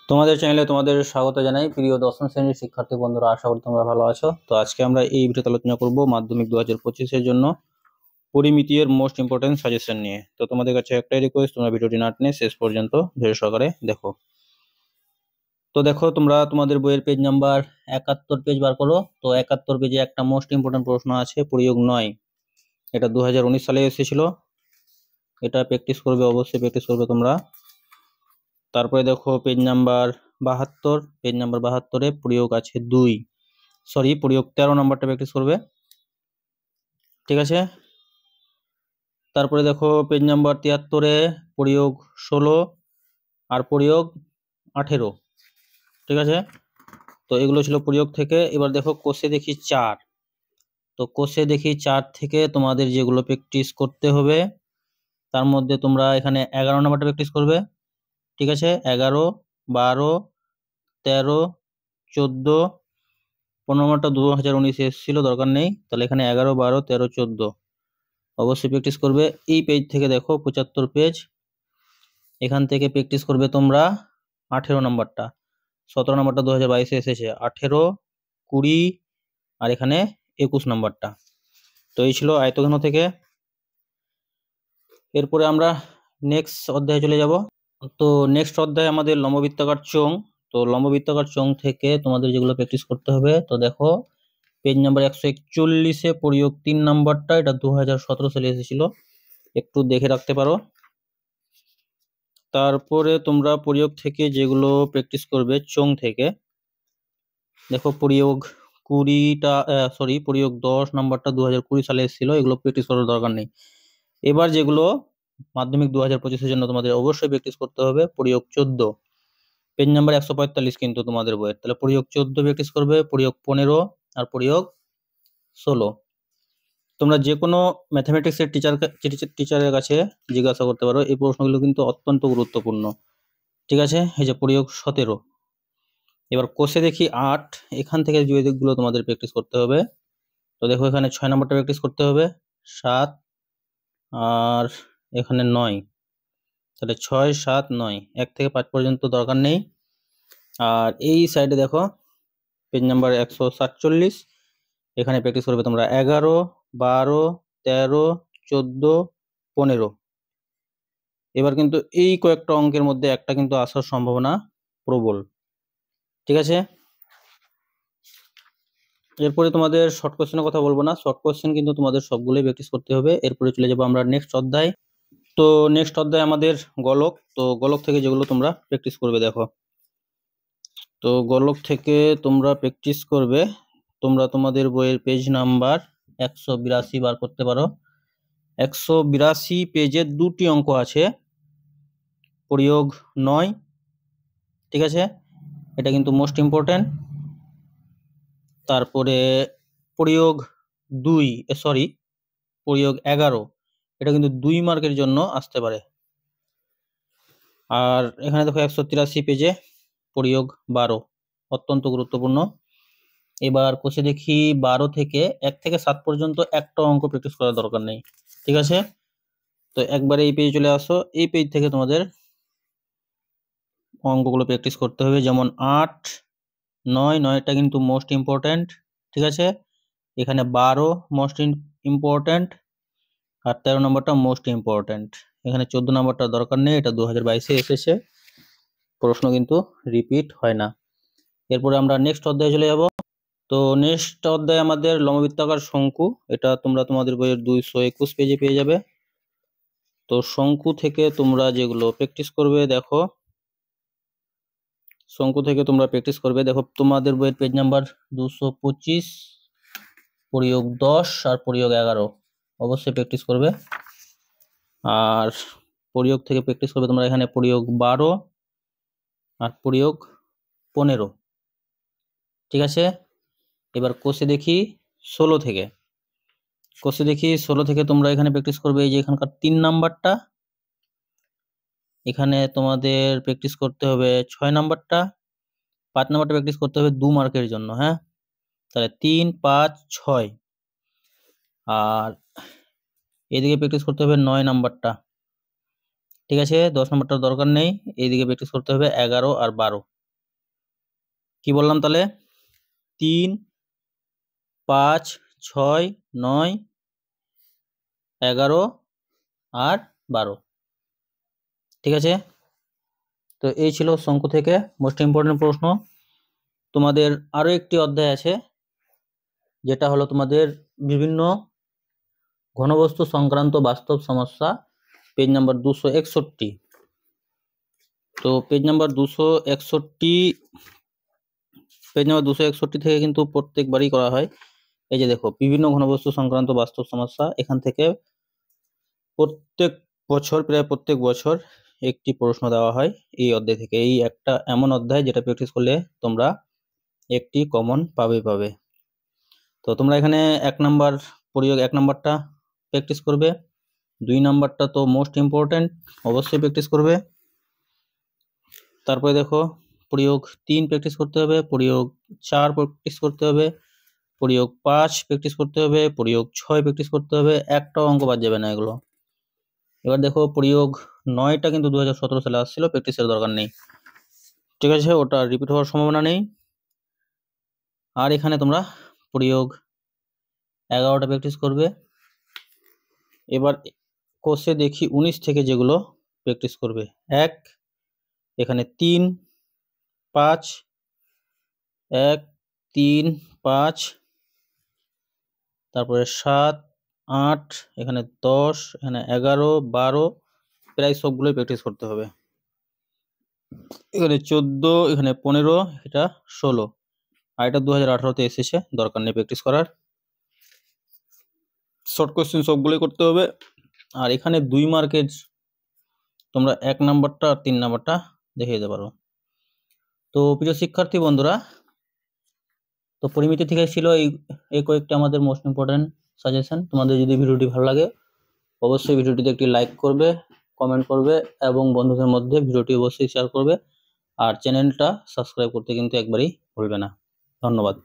তোমাদের চ্যানেলে তোমাদের স্বাগত জানাই প্রিয় দশম শ্রেণীর শিক্ষার্থী বন্ধুরা। আশা করি তোমরা ভালো আছো। তো আজকে আমরা এই ভিডিওতে আলোচনা করব মাধ্যমিক 2025-এর জন্য পরিমিতির মোস্ট ইম্পর্টেন্ট সাজেশন নিয়ে। তো তোমাদের কাছে একটাই রিকোয়েস্ট, তোমরা ভিডিওটি না টেনে শেষ পর্যন্ত ধৈর্য সহকারে দেখো। তো দেখো, তোমরা তোমাদের বইয়ের পেজ নাম্বার 71 পেজ বার করো। তো 71 পেজে একটা মোস্ট ইম্পর্টেন্ট প্রশ্ন আছে, পরিয়োগ 9। এটা 2019 সালে এসেছিল। এটা প্র্যাকটিস করবে, অবশ্যই প্র্যাকটিস করবে তোমরা। তারপরে দেখো পেজ নাম্বার 72। পেজ নাম্বার 72-এ প্রয়োগ আছে 2, প্রয়োগ 13 নাম্বারটা প্র্যাকটিস করবে, ঠিক আছে। তারপরে দেখো পেজ নাম্বার 73-এ প্রয়োগ 16 আর প্রয়োগ 18, ঠিক আছে। তো এগুলো ছিল প্রয়োগ থেকে। এবার দেখো কোষে দেখি 4। তো কোষে দেখি 4 থেকে তোমাদের যেগুলো প্র্যাকটিস করতে হবে, তার মধ্যে তোমরা এখানে 11 নাম্বারটা প্র্যাকটিস করবে, ঠিক আছে। 11, 12, 13, 14, 15 নাম্বারটা 2019 এসেছিল, দরকার নেই। তাহলে এখানে 11, 12, 13, 14 অবশ্যই প্র্যাকটিস করবে। এই পেজ থেকে দেখো 75 পেজ, এখান থেকে প্র্যাকটিস করবে তোমরা 18 নাম্বারটা। 17 নাম্বারটা 2022-এ এসেছে, 18, 20 আর এখানে 21 নাম্বারটা। তো এই ছিল আয়তঘন থেকে। এরপরে আমরা নেক্সট অধ্যায়ে চলে যাব। তো নেক্সট অধ্যায়ে আমাদের লম্ববৃত্তাকার চোঙ। তো লম্ববৃত্তাকার চোঙ থেকে তোমাদের যেগুলো প্র্যাকটিস করতে হবে, তো দেখো পেজ নাম্বার 141-এ প্রয়োগ 3 নাম্বারটা, এটা 2017 সালে এসেছিল, একটু দেখে রাখতে পারো। তারপরে তোমরা প্রয়োগ থেকে যেগুলো প্র্যাকটিস করবে চোঙ থেকে, দেখো প্রয়োগ 20টা প্রয়োগ 10 নাম্বারটা 2020 সালে এসেছিল, এগুলো প্র্যাকটিস করার দরকার নেই। এবার যেগুলো মাধ্যমিক 2025-এর জন্য তোমাদের অবশ্যই প্র্যাকটিস করতে হবে, প্রয়োগ 14, পেজ নাম্বার 145 কিন্তু তোমাদের বইয়ের। তাহলে প্রয়োগ 14 প্র্যাকটিস করবে, প্রয়োগ 15 আর প্রয়োগ 16। তোমরা যে কোনো ম্যাথমেটিক্সের টিচারের কাছে জিজ্ঞাসা করতে পারো, এই প্রশ্নগুলো কিন্তু অত্যন্ত গুরুত্বপূর্ণ, ঠিক আছে। এই যে প্রয়োগ 17। এবার কোষে দেখি 8, এখান থেকে যে দিকগুলো তোমাদের প্র্যাকটিস করতে হবে। তো দেখো এখানে 6 নাম্বারটা প্র্যাকটিস করতে হবে, 7 আর এখানে 9। তাহলে 6, 7, 9, 1 থেকে 5 পর্যন্ত দরকার নেই। আর এই সাইডে দেখো পেজ নাম্বার 147, এখানে প্র্যাকটিস করবে তোমরা 11, 12, 13, 14, 15। এবার কিন্তু এই কয়েকটা অঙ্কের মধ্যে একটা কিন্তু আসার সম্ভাবনা প্রবল, ঠিক আছে। এরপরে তোমাদের শর্ট কোশ্চেনের কথা বলবো না, শর্ট কোশ্চেন কিন্তু তোমাদের সবগুলোই প্র্যাকটিস করতে হবে। এরপরে চলে যাবো আমরা নেক্সট অধ্যায়। তো নেক্সট অধ্যায় আমাদের গোলক। তো গোলক থেকে যেগুলো তোমরা প্র্যাকটিস করবে, দেখো তো গোলক থেকে তোমরা প্র্যাকটিস করবে, তোমরা তোমাদের বইয়ের পেজ নাম্বার 182 বার করতে পারো। 182 পেজে 2টি অঙ্ক আছে, প্রয়োগ 9, ঠিক আছে, এটা কিন্তু মোস্ট ইম্পর্টেন্ট। তারপরে প্রয়োগ 2, প্রয়োগ 11, এটা কিন্তু 2 মার্কের জন্য আসতে পারে। আর এখানে দেখো 183 পেজে প্রয়োগ 12, অত্যন্ত গুরুত্বপূর্ণ। এবার কোষে দেখি 12 থেকে 1 থেকে 7 পর্যন্ত একটা অঙ্ক প্র্যাকটিস করার দরকার নেই, ঠিক আছে। তো একবারে এই পেজে চলে আসো। এই পেজ থেকে তোমাদের অঙ্কগুলো প্র্যাকটিস করতে হবে, যেমন 8, 9, 9টা কিন্তু মোস্ট ইম্পর্টেন্ট, ঠিক আছে। এখানে 12 মোস্ট ইম্পর্টেন্ট আর 13 নম্বরটা মোস্ট ইম্পর্টেন্ট। এখানে 14 নম্বরটা দরকার নেই, এটা 2022-এ এসেছে, প্রশ্ন কিন্তু রিপিট হয় না। এরপরে আমরা নেক্সট অধ্যায়ে চলে যাব। তো নেক্সট অধ্যায়ে আমাদের লম্ববৃত্তাকার শঙ্কু, এটা তোমরা তোমাদের বইয়ের 221 পেজে পেয়ে যাবে। তো শঙ্কু থেকে তোমরা যেগুলো প্র্যাকটিস করবে, দেখো শঙ্কু থেকে তোমরা প্র্যাকটিস করবে, দেখো তোমাদের বইয়ের পেজ নাম্বার 225, প্রয়োগ 10 আর প্রয়োগ 11 অবশ্যই প্র্যাকটিস করবে। আর প্রয়োগ থেকে প্র্যাকটিস করবে তোমরা এখানে প্রয়োগ 12 আর প্রয়োগ 15, ঠিক আছে। এবার কোষে দেখি 16 থেকে, তোমরা এখানে প্র্যাকটিস করবে এই যে এখানকার 3 নাম্বারটা, এখানে তোমাদের প্র্যাকটিস করতে হবে 6 নাম্বারটা, 5 নাম্বারটা প্র্যাকটিস করতে হবে 2 মার্কের জন্য, হ্যাঁ। তাহলে 3, 5, 6। আর এদিকে প্র্যাকটিস করতে হবে 9 নাম্বারটা, ঠিক আছে। 10 নাম্বারটার দরকার নেই। এইদিকে প্র্যাকটিস করতে হবে 11 আর 12, কি বললাম তাহলে? 3, 5, 6, 9, 11 আর 12। ঠিক আছে, তো এই ছিল শঙ্কু থেকে মোস্ট ইম্পর্টেন্ট প্রশ্ন। তোমাদের আরো একটি অধ্যায় আছে, যেটা হলো তোমাদের বিভিন্ন ঘনবস্তু সংক্রান্ত বাস্তব সমস্যা, পেজ নাম্বার 261। তো পেজ নাম্বার 261 থেকে কিন্তু প্রত্যেকবারই করা হয়। এই যে দেখো, বিভিন্ন ঘনবস্তু সংক্রান্ত বাস্তব সমস্যা, এখান থেকে প্রত্যেক বছর, প্রায় প্রত্যেক বছর একটি প্রশ্ন দেওয়া হয় এই অধ্যায় থেকে। এই একটা এমন অধ্যায় যেটা প্র্যাকটিস করলে তোমরা একটি কমন পাবে। তো তোমরা এখানে 1 নাম্বারটা প্র্যাকটিস করবে, 2 নাম্বারটা তো মোস্ট ইম্পর্টেন্ট, অবশ্যই প্র্যাকটিস করবে। তারপরে দেখো, প্রয়োগ 3 প্র্যাকটিস করতে হবে, প্রয়োগ 4 প্র্যাকটিস করতে হবে, প্রয়োগ 5 প্র্যাকটিস করতে হবে, প্রয়োগ 6 প্র্যাকটিস করতে হবে, একটাও অঙ্ক বাদ যাবে না এগুলো। এবার দেখো, প্রয়োগ 9টা কিন্তু 2017 সালে আসছিল, প্র্যাকটিসের দরকার নেই। ঠিক আছে, ওটা রিপিট হওয়ার সম্ভাবনা নেই। আর এখানে তোমরা প্রয়োগ 11টা প্র্যাকটিস করবে। এবার কোষে দেখি 19 থেকে যেগুলো প্র্যাকটিস করবে, এখানে 3, 5, 1, 3, 5, তারপরে 7, 8, এখানে 10, এখানে 11, 12, প্রায় সবগুলোই প্র্যাকটিস করতে হবে। এখানে 14, এখানে 15, এটা 16, আর এটা 2018-তে এসেছে, দরকার নেই প্র্যাকটিস করার। শর্ট কোশ্চেন সবগুলোই করতে হবে। আর এখানে 2 মার্কের তোমরা 1 নাম্বারটা আর 3 নাম্বারটা দেখে দিতে পারো। তো প্রিয় শিক্ষার্থী বন্ধুরা, তো পরিমিতি থেকে ছিল এই কয়েকটা আমাদের মোস্ট ইম্পর্টেন্ট সাজেশন। তোমাদের যদি ভিডিওটি ভালো লাগে, অবশ্যই ভিডিওটিতে একটি লাইক করবে, কমেন্ট করবে এবং বন্ধুদের মধ্যে ভিডিওটি অবশ্যই শেয়ার করবে। আর চ্যানেলটা সাবস্ক্রাইব করতে কিন্তু একবারই ভুলবে না। ধন্যবাদ।